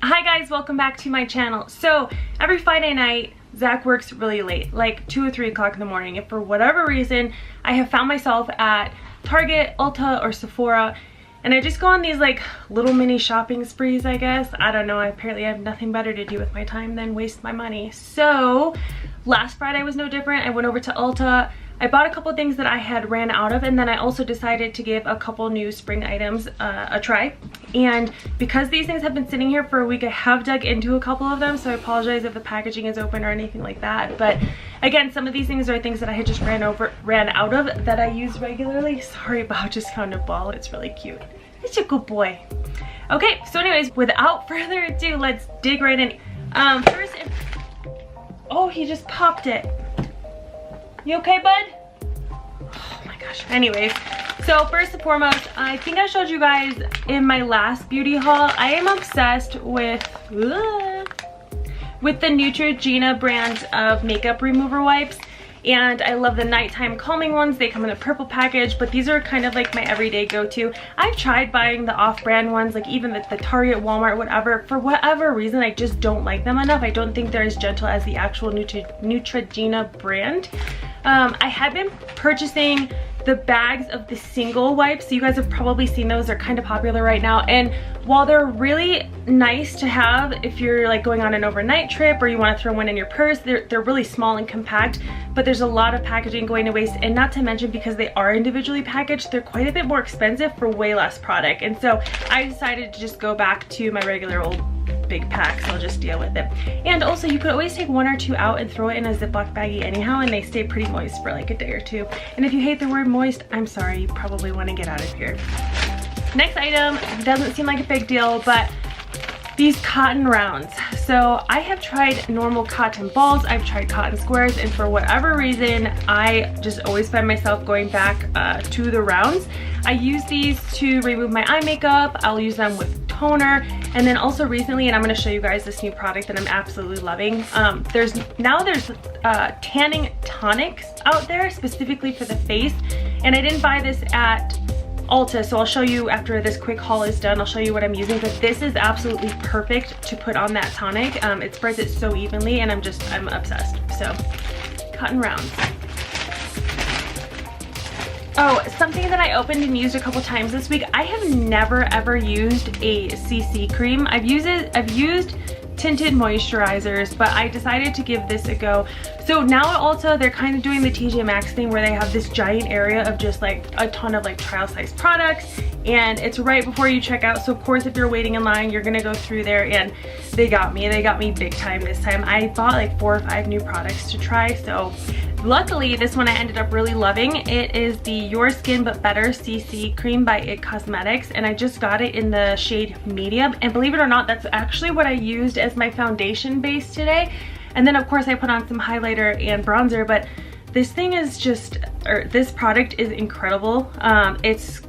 Hi guys, welcome back to my channel. So every Friday night, Zach works really late, like 2 or 3 o'clock in the morning. And for whatever reason, I have found myself at Target, Ulta, or Sephora. And I just go on these like little mini shopping sprees, I guess. I don't know, apparently I have nothing better to do with my time than waste my money. So last Friday was no different. I went over to Ulta. I bought a couple things that I had ran out of, and then I also decided to give a couple new spring items a try. And because these things have been sitting here for a week, I have dug into a couple of them, so I apologize if the packaging is open or anything like that. But again, some of these things are things that I had just ran out of that I use regularly. Sorry, Bob just found a ball. It's really cute. It's a good boy. Okay, so anyways, without further ado, let's dig right in. First, oh, he just popped it. You okay, bud? Oh my gosh. Anyways, so first and foremost, I think I showed you guys in my last beauty haul, I am obsessed with the Neutrogena brand of makeup remover wipes. And I love the nighttime calming ones. They come in a purple package, but these are kind of like my everyday go-to. I've tried buying the off-brand ones, like even the Target, Walmart, whatever. For whatever reason, I just don't like them enough. I don't think they're as gentle as the actual Neutrogena brand. I have been purchasing the bags of the single wipes. So you guys have probably seen those. They're kind of popular right now. And while they're really nice to have if you're like going on an overnight trip or you want to throw one in your purse, they're really small and compact, but there's a lot of packaging going to waste. And not to mention, because they are individually packaged, they're quite a bit more expensive for way less product. And so I decided to just go back to my regular old big pack, so I'll just deal with it. And also, you could always take 1 or 2 out and throw it in a Ziploc baggie anyhow, and they stay pretty moist for like a day or 2. And if you hate the word moist, I'm sorry, you probably want to get out of here. Next item doesn't seem like a big deal, but these cotton rounds. So I have tried normal cotton balls, I've tried cotton squares, and for whatever reason, I just always find myself going back to the rounds. I use these to remove my eye makeup. I'll use them with toner. And then also recently, and I'm going to show you guys this new product that I'm absolutely loving. There's tanning tonics out there specifically for the face. And I didn't buy this at Ulta, so I'll show you after this quick haul is done. I'll show you what I'm using, but this is absolutely perfect to put on that tonic. It spreads it so evenly, and I'm obsessed. So cotton rounds. Oh, something that I opened and used a couple times this week. I have never ever used a CC cream. I've used tinted moisturizers, but I decided to give this a go. So now at Ulta, they're kind of doing the TJ Maxx thing where they have this giant area of just like a ton of like trial size products, and it's right before you check out. So of course, if you're waiting in line, you're gonna go through there, and they got me big time this time. I bought like 4 or 5 new products to try. So luckily, this one I ended up really loving. It is the Your Skin But Better CC Cream by IT Cosmetics, and I just got it in the shade medium. And believe it or not, that's actually what I used as my foundation base today. And then of course I put on some highlighter and bronzer, but this thing is just, this product is incredible. It's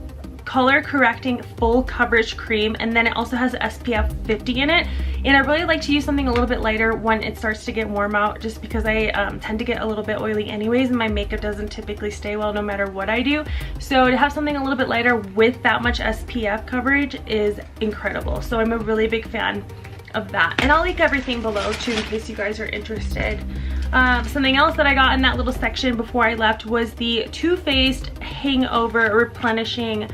color correcting full coverage cream, and then it also has SPF 50 in it. And I really like to use something a little bit lighter when it starts to get warm out, just because I tend to get a little bit oily anyways, and my makeup doesn't typically stay well no matter what I do. So to have something a little bit lighter with that much SPF coverage is incredible. So I'm a really big fan of that, and I'll link everything below too in case you guys are interested. Something else that I got in that little section before I left was the Too Faced Hangover Replenishing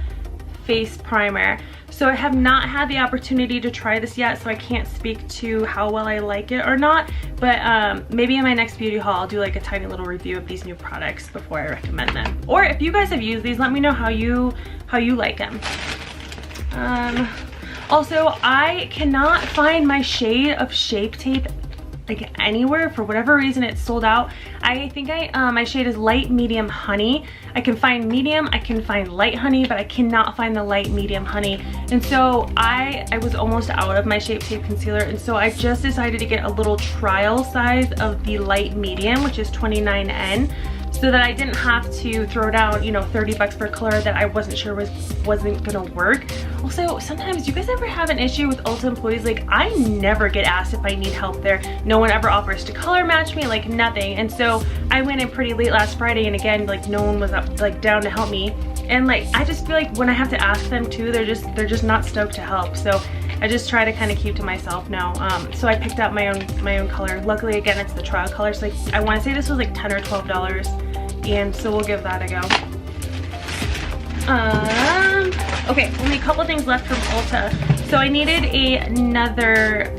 Face Primer. So I have not had the opportunity to try this yet, so I can't speak to how well I like it or not, but maybe in my next beauty haul I'll do like a tiny little review of these new products before I recommend them. Or if you guys have used these, let me know how you like them. Also, I cannot find my shade of Shape Tape like anywhere. For whatever reason, it's sold out. I think my shade is light medium honey. I can find medium, I can find light honey, but I cannot find the light medium honey. And so I was almost out of my Shape Tape concealer, and so I just decided to get a little trial size of the light medium, which is 29N. So that I didn't have to throw down, you know, 30 bucks for a color that I wasn't sure wasn't gonna work. Also, sometimes, you guys ever have an issue with Ulta employees? Like, I never get asked if I need help there. No one ever offers to color match me, like nothing. And so I went in pretty late last Friday, and again, like no one was up, like down to help me. And like, I just feel like when I have to ask them too, they're just not stoked to help. So I just try to kind of keep to myself now. So I picked out my own color. Luckily, again, it's the trial color. So like, I want to say this was like $10 or $12, and so we'll give that a go. Okay, only a couple things left from Ulta. So I needed another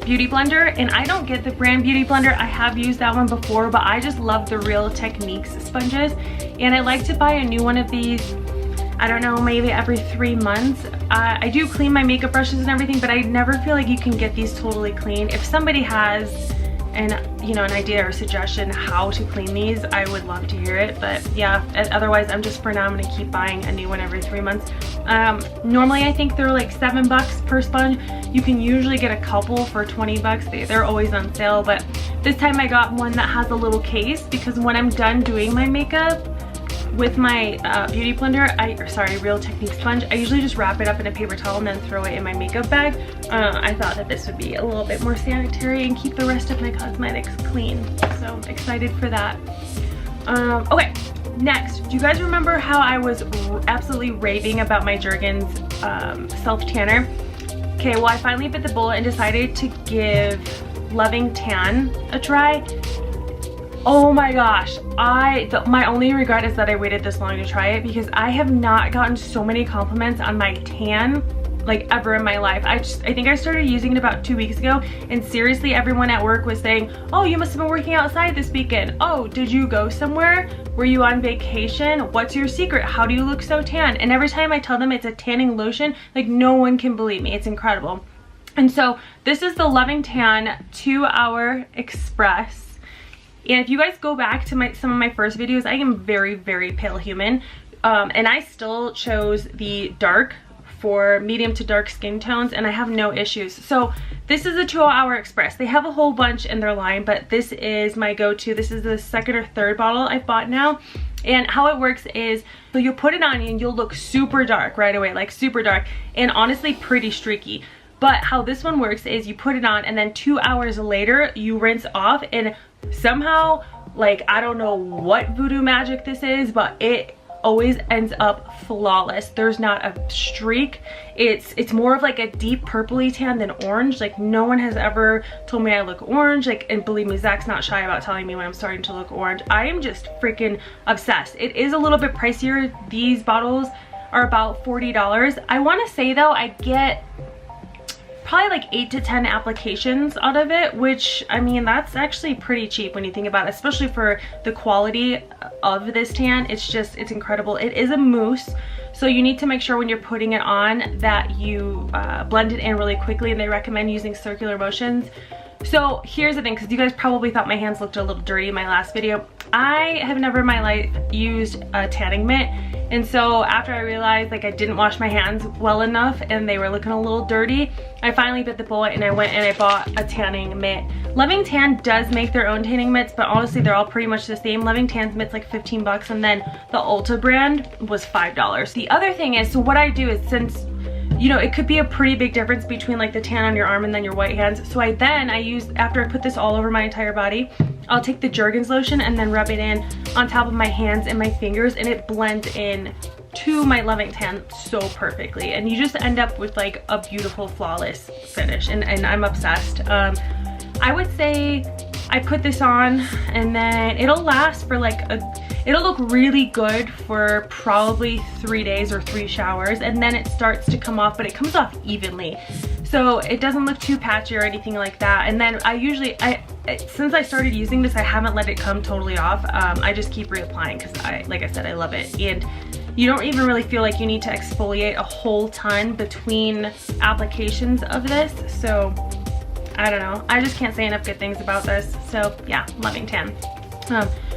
beauty blender, and I don't get the brand beauty blender. I have used that one before, but I just love the Real Techniques sponges, and I like to buy a new one of these, I don't know, maybe every 3 months. I do clean my makeup brushes and everything, but I never feel like you can get these totally clean. If somebody has an idea or suggestion how to clean these, I would love to hear it. But yeah, otherwise for now I'm gonna keep buying a new one every 3 months. Normally I think they're like $7 per sponge. You can usually get a couple for 20 bucks. They're always on sale, but this time I got one that has a little case, because when I'm done doing my makeup with my beauty blender, Real Technique sponge, I usually just wrap it up in a paper towel and then throw it in my makeup bag. I thought that this would be a little bit more sanitary and keep the rest of my cosmetics clean. So excited for that. Okay, next, do you guys remember how I was absolutely raving about my Jergens self tanner? Okay, well I finally bit the bullet and decided to give Loving Tan a try. Oh my gosh, my only regret is that I waited this long to try it, because I have not gotten so many compliments on my tan like ever in my life. I think I started using it about 2 weeks ago, and seriously everyone at work was saying, oh, you must have been working outside this weekend. Oh, did you go somewhere? Were you on vacation? What's your secret? How do you look so tan? And every time I tell them it's a tanning lotion, like no one can believe me. It's incredible. And so this is the Loving Tan 2-Hour Express. And if you guys go back to some of my first videos, I am very, very pale human. And I still chose the dark for medium to dark skin tones, and I have no issues. So this is a 2-Hour Express. They have a whole bunch in their line, but this is my go-to. This is the second or third bottle I've bought now. And how it works is, so you'll put it on and you'll look super dark right away, like super dark, and honestly pretty streaky. But how this one works is you put it on, and then 2 hours later you rinse off, and somehow, like, I don't know what voodoo magic this is, but it always ends up flawless. There's not a streak. It's more of like a deep purpley tan than orange. Like, no one has ever told me I look orange. Like, and believe me, Zach's not shy about telling me when I'm starting to look orange. I am just freaking obsessed. It is a little bit pricier. These bottles are about $40. I want to say though, I get probably like 8 to 10 applications out of it, which, I mean, that's actually pretty cheap when you think about it, especially for the quality of this tan. It's incredible. It is a mousse, so you need to make sure when you're putting it on that you blend it in really quickly, and they recommend using circular motions. So here's the thing, because you guys probably thought my hands looked a little dirty in my last video. I have never in my life used a tanning mitt, and so after I realized like I didn't wash my hands well enough and they were looking a little dirty, I finally bit the bullet and I went and I bought a tanning mitt. Loving Tan does make their own tanning mitts, but honestly they're all pretty much the same. Loving Tan's mitt's like 15 bucks, and then the Ulta brand was $5. The other thing is, so what I do is, since you know, it could be a pretty big difference between like the tan on your arm and then your white hands. So I use, after I put this all over my entire body, I'll take the Jergens lotion and then rub it in on top of my hands and my fingers, and it blends in to my Loving Tan so perfectly. And you just end up with like a beautiful, flawless finish, and I'm obsessed. I would say I put this on and then it'll last for like it'll look really good for probably 3 days or 3 showers, and then it starts to come off, but it comes off evenly. So it doesn't look too patchy or anything like that. And then since I started using this, I haven't let it come totally off. I just keep reapplying because like I said, I love it. And you don't even really feel like you need to exfoliate a whole ton between applications of this. So I don't know. I just can't say enough good things about this. So yeah, Loving Tan.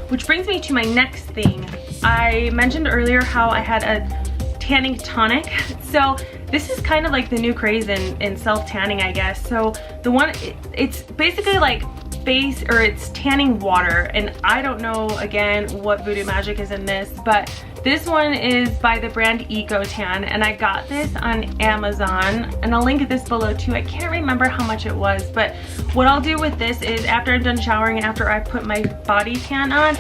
Which brings me to my next thing. I mentioned earlier how I had a tanning tonic. So this is kind of like the new craze in self-tanning, I guess. So the one, it's basically like face, or it's tanning water. And I don't know, again, what voodoo magic is in this, but this one is by the brand Eco Tan, and I got this on Amazon, and I'll link this below too. I can't remember how much it was, but what I'll do with this is, after I'm done showering and after I put my body tan on,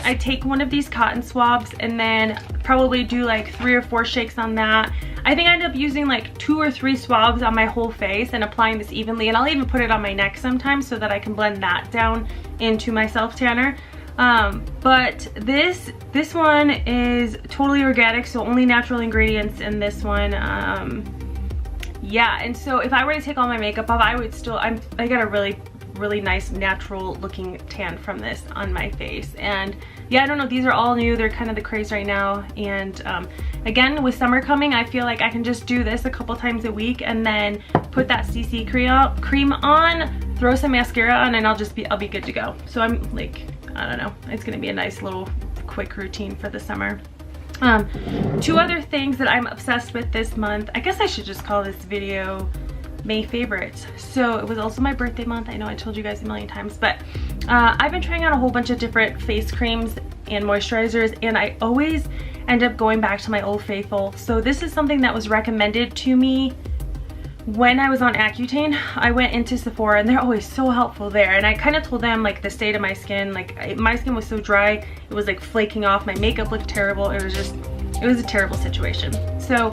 I take one of these cotton swabs and then probably do like 3 or 4 shakes on that. I think I end up using like 2 or 3 swabs on my whole face and applying this evenly, and I'll even put it on my neck sometimes so that I can blend that down into my self tanner. But this one is totally organic, so only natural ingredients in this one. Yeah, and so if I were to take all my makeup off, I would still, I got a really nice natural looking tan from this on my face. And yeah, I don't know, these are all new, they're kind of the craze right now. And again, with summer coming, I feel like I can just do this a couple times a week and then put that CC cream on, throw some mascara on, and I'll be good to go. So I'm like, I don't know, it's gonna be a nice little quick routine for the summer. 2 other things that I'm obsessed with this month. I guess I should just call this video May favorites. So it was also my birthday month. I know I told you guys a million times, but I've been trying out a whole bunch of different face creams and moisturizers, and I always end up going back to my Old Faithful. So this is something that was recommended to me when I was on Accutane. I went into Sephora and they're always so helpful there, and I kind of told them like the state of my skin. Like my skin was so dry, it was like flaking off, my makeup looked terrible, it was a terrible situation. So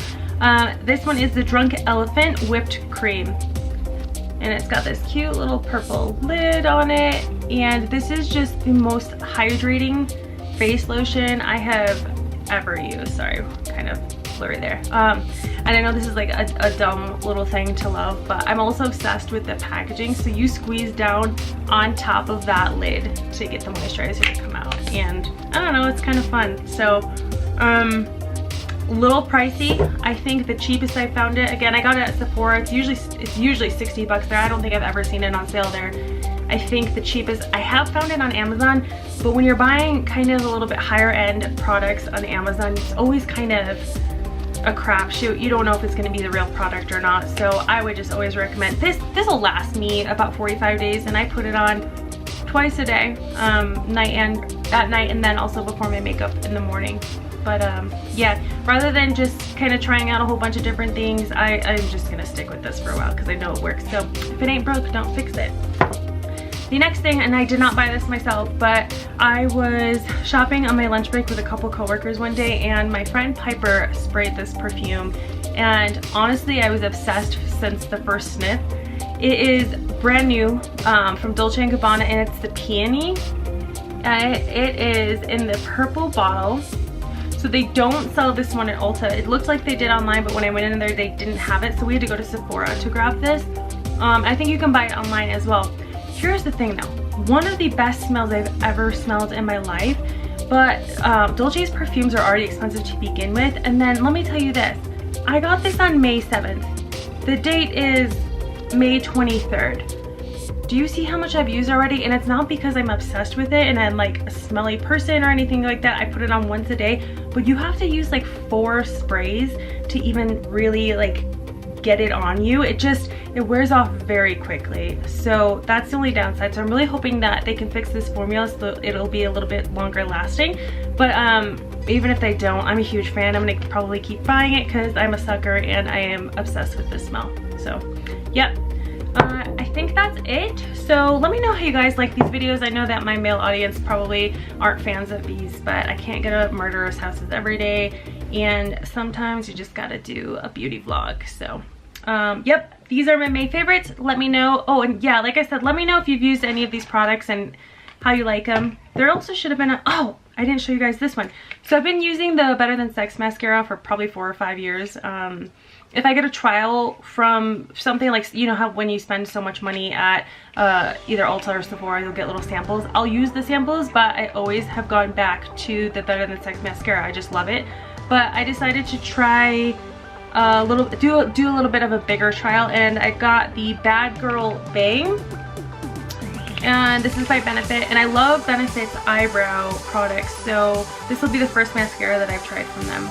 this one is the Drunk Elephant Whipped Cream, and it's got this cute little purple lid on it, and this is just the most hydrating face lotion I have ever used. Sorry, kind of blurry there. And I know this is like a dumb little thing to love, but I'm also obsessed with the packaging. So you squeeze down on top of that lid to get the moisturizer to come out, and I don't know, it's kind of fun. So a little pricey. I think the cheapest I found it, again, I got it at Sephora. It's usually 60 bucks there. I don't think I've ever seen it on sale there. I think the cheapest, I have found it on Amazon, but when you're buying kind of a little bit higher end products on Amazon, it's always kind of a crapshoot. You don't know if it's going to be the real product or not. So I would just always recommend this. This will last me about 45 days, and I put it on twice a day, at night, and then also before my makeup in the morning. But yeah, rather than just kind of trying out a whole bunch of different things, I'm just gonna stick with this for a while because I know it works. So if it ain't broke, don't fix it. The next thing, and I did not buy this myself, but I was shopping on my lunch break with a couple coworkers one day, and my friend Piper sprayed this perfume, and honestly I was obsessed since the first sniff. It is brand new, from Dolce & Gabbana, and it's the Peony. It is in the purple bottle. So they don't sell this one at Ulta. It looked like they did online, but when I went in there, they didn't have it. So we had to go to Sephora to grab this. I think you can buy it online as well. Here's the thing though. One of the best smells I've ever smelled in my life, but Dolce's perfumes are already expensive to begin with. And then let me tell you this. I got this on May 7th. The date is May 23rd. Do you see how much I've used already? And it's not because I'm obsessed with it and I'm like a smelly person or anything like that. I put it on once a day, but you have to use like 4 sprays to even really like get it on you. It wears off very quickly. So that's the only downside. So I'm really hoping that they can fix this formula so it'll be a little bit longer lasting. But even if they don't, I'm a huge fan. I'm gonna probably keep buying it because I'm a sucker and I am obsessed with this smell. So yep. I think that's it. So let me know how you guys like these videos. I know that my male audience probably aren't fans of these, but I can't get up murderous houses every day, and sometimes you just gotta do a beauty vlog. So yep, these are my May favorites. Let me know. Oh, and yeah, like I said, let me know if you've used any of these products and how you like them. There also should have been a, oh, I didn't show you guys this one. So I've been using the Better Than Sex mascara for probably 4 or 5 years. If I get a trial from something like, you know how when you spend so much money at either Ulta or Sephora, you'll get little samples. I'll use the samples, but I always have gone back to the Better Than Sex mascara. I just love it. But I decided to try a little, do a little bit of a bigger trial, and I got the Bad Girl Bang. And this is by Benefit, and I love Benefit's eyebrow products, so this will be the first mascara that I've tried from them.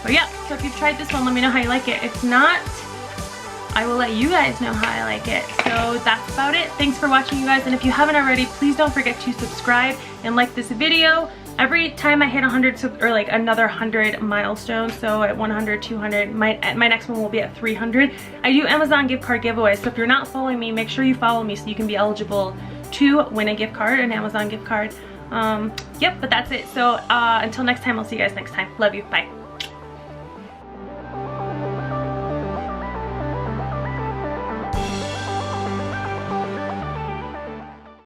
But yeah, so if you've tried this one, let me know how you like it. If not, I will let you guys know how I like it. So that's about it. Thanks for watching, you guys, and if you haven't already, please don't forget to subscribe and like this video. Every time I hit 100 or like another 100 milestones, so at 100, 200, my next one will be at 300. I do Amazon gift card giveaways, so if you're not following me, make sure you follow me so you can be eligible to win a gift card, an Amazon gift card. Yep, but that's it. So until next time, I'll see you guys next time. Love you. Bye.